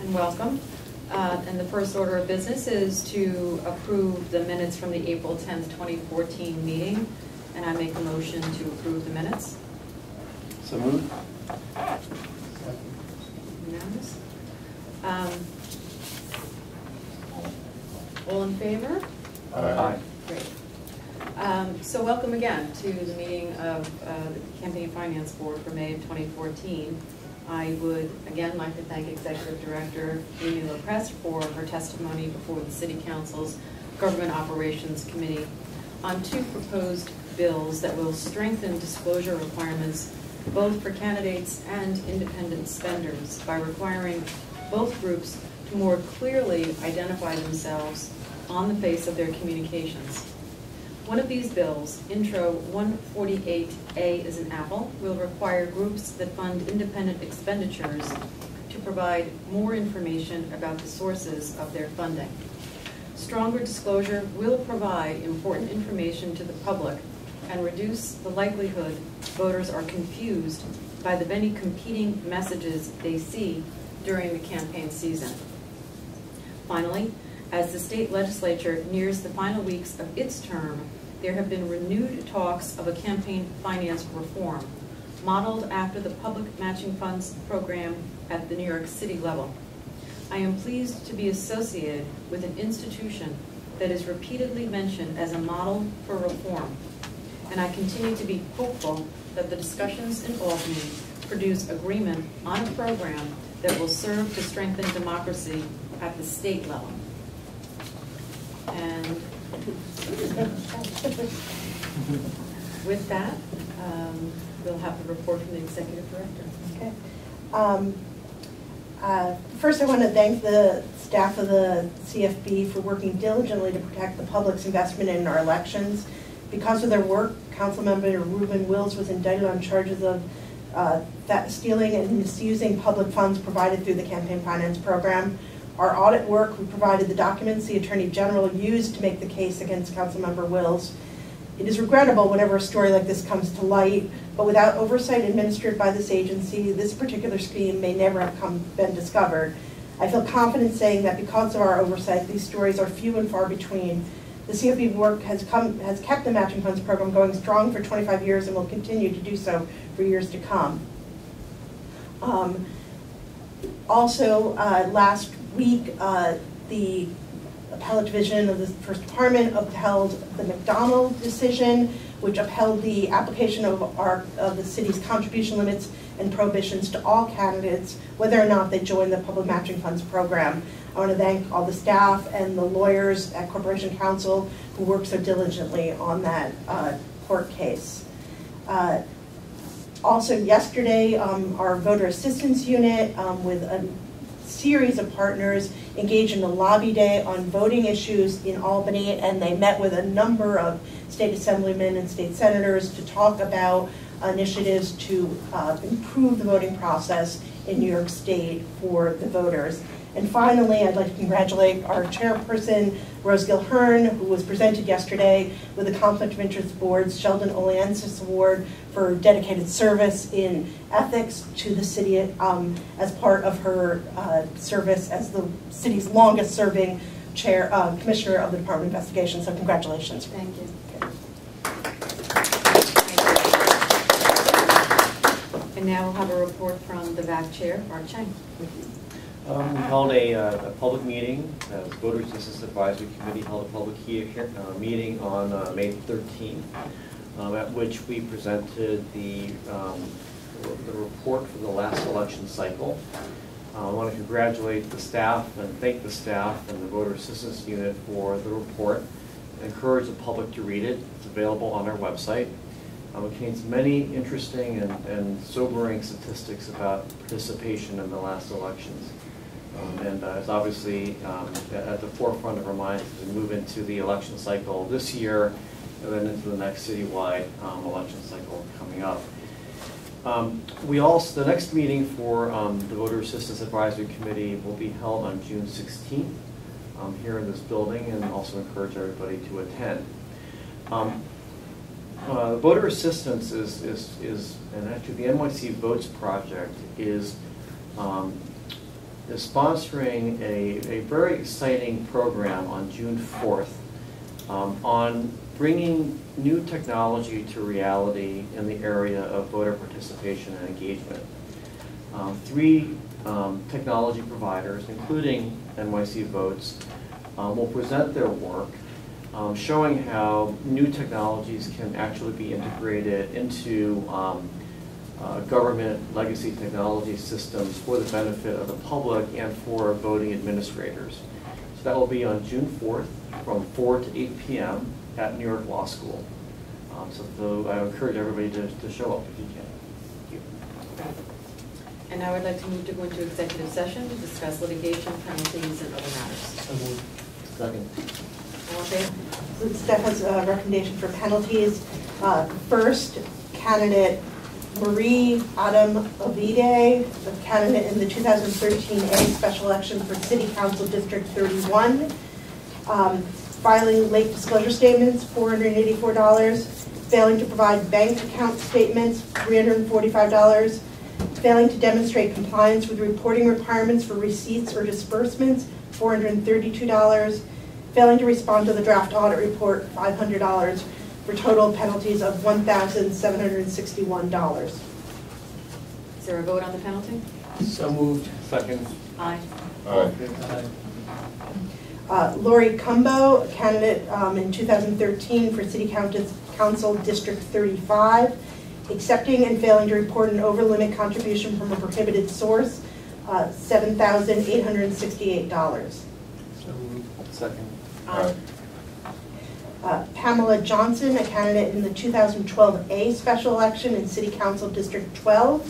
and welcome. And the first order of business is to approve the minutes from the April 10th, 2014 meeting. And I make a motion to approve the minutes. So moved. Unanimous. All in favor? Aye. Great. So welcome again to the meeting of the Campaign Finance Board for May of 2014. I would again like to thank Executive Director Amy LaPresse for her testimony before the City Council's Government Operations Committee on two proposed bills that will strengthen disclosure requirements both for candidates and independent spenders by requiring both groups to more clearly identify themselves on the face of their communications. One of these bills, Intro 148A is an apple, will require groups that fund independent expenditures to provide more information about the sources of their funding. Stronger disclosure will provide important information to the public and reduce the likelihood voters are confused by the many competing messages they see during the campaign season. Finally, as the state legislature nears the final weeks of its term, there have been renewed talks of a campaign finance reform, modeled after the public matching funds program at the New York City level. I am pleased to be associated with an institution that is repeatedly mentioned as a model for reform, and I continue to be hopeful that the discussions in Albany produce agreement on a program that will serve to strengthen democracy at the state level. And with that, we'll have the report from the Executive Director. Okay. First, I want to thank the staff of the CFB for working diligently to protect the public's investment in our elections. Because of their work, Councilmember Reuben Wills was indicted on charges of stealing and misusing public funds provided through the campaign finance program. Our audit work, we provided the documents the Attorney General used to make the case against Councilmember Wills. It is regrettable whenever a story like this comes to light, but without oversight administered by this agency, this particular scheme may never have been discovered. I feel confident saying that because of our oversight, these stories are few and far between. The CFB work has kept the matching funds program going strong for 25 years and will continue to do so for years to come. Also, last week, the Appellate Division of the First Department upheld the McDonald decision, which upheld the application of the city's contribution limits and prohibitions to all candidates, whether or not they join the public matching funds program. I want to thank all the staff and the lawyers at Corporation Counsel who worked so diligently on that court case. Also yesterday, our voter assistance unit with a series of partners engaged in a lobby day on voting issues in Albany, and they met with a number of state assemblymen and state senators to talk about initiatives to improve the voting process in New York State for the voters. And finally, I'd like to congratulate our chairperson, Rose Gilhern, who was presented yesterday with the Conflict of Interest Board's Sheldon Oleansis Award for dedicated service in ethics to the city as part of her service as the city's longest-serving commissioner of the Department of Investigation. So congratulations. Thank you. And now we'll have a report from the VAC Chair, Mark Chang. We held a public meeting. The Voter Assistance Advisory Committee held a public meeting on May 13th, at which we presented the report for the last election cycle. I want to congratulate the staff and thank the staff and the Voter Assistance Unit for the report. I encourage the public to read it. It's available on our website. It contains many interesting and sobering statistics about participation in the last elections. And it's obviously at the forefront of our minds as we move into the election cycle this year and then into the next citywide election cycle coming up. The next meeting for the Voter Assistance Advisory Committee will be held on June 16th here in this building, and also encourage everybody to attend. Voter assistance is, and actually the NYC Votes Project is is sponsoring a very exciting program on June 4th on bringing new technology to reality in the area of voter participation and engagement. Three technology providers, including NYC Votes, will present their work showing how new technologies can actually be integrated into government legacy technology systems for the benefit of the public and for voting administrators. So that will be on June 4th from 4 to 8 p.m. at New York Law School. So I encourage everybody to show up if you can. Thank you. And now I'd like to move to go into executive session to discuss litigation, penalties, and other matters. So moved. Second. All in favor? So Steph has a recommendation for penalties. First, candidate Marie Adam Ovide, the candidate in the 2013 A special election for City Council District 31. Filing late disclosure statements, $484. Failing to provide bank account statements, $345. Failing to demonstrate compliance with reporting requirements for receipts or disbursements, $432. Failing to respond to the draft audit report, $500, for total penalties of $1,761. Is there a vote on the penalty? So moved. Second. Aye. Aye. Lori Cumbo, a candidate in 2013 for City Council District 35, accepting and failing to report an over-limit contribution from a prohibited source, $7,868. So moved. Second. Aye. Pamela Johnson, a candidate in the 2012 A special election in City Council District 12,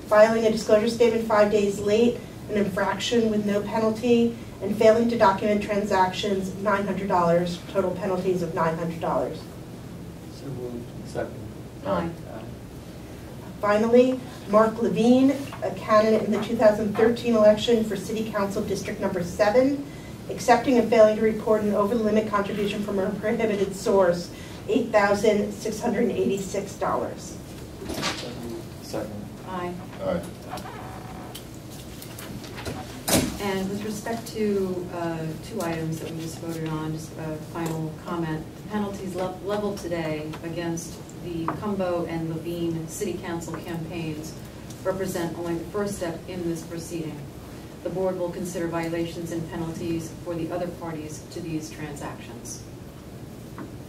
filing a disclosure statement 5 days late, an infraction with no penalty, and failing to document transactions, $900, total penalties of $900. So moved. Second. Aye. Finally, Mark Levine, a candidate in the 2013 election for City Council District Number 7, accepting and failing to report an over-the-limit contribution from a prohibited source, $8,686. Second. Aye. Aye. And with respect to two items that we just voted on, just a final comment. The penalties leveled today against the Cumbo and Levine City Council campaigns represent only the first step in this proceeding. The board will consider violations and penalties for the other parties to these transactions.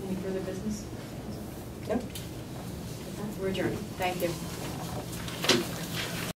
Any further business? Yep. We're adjourned. Thank you.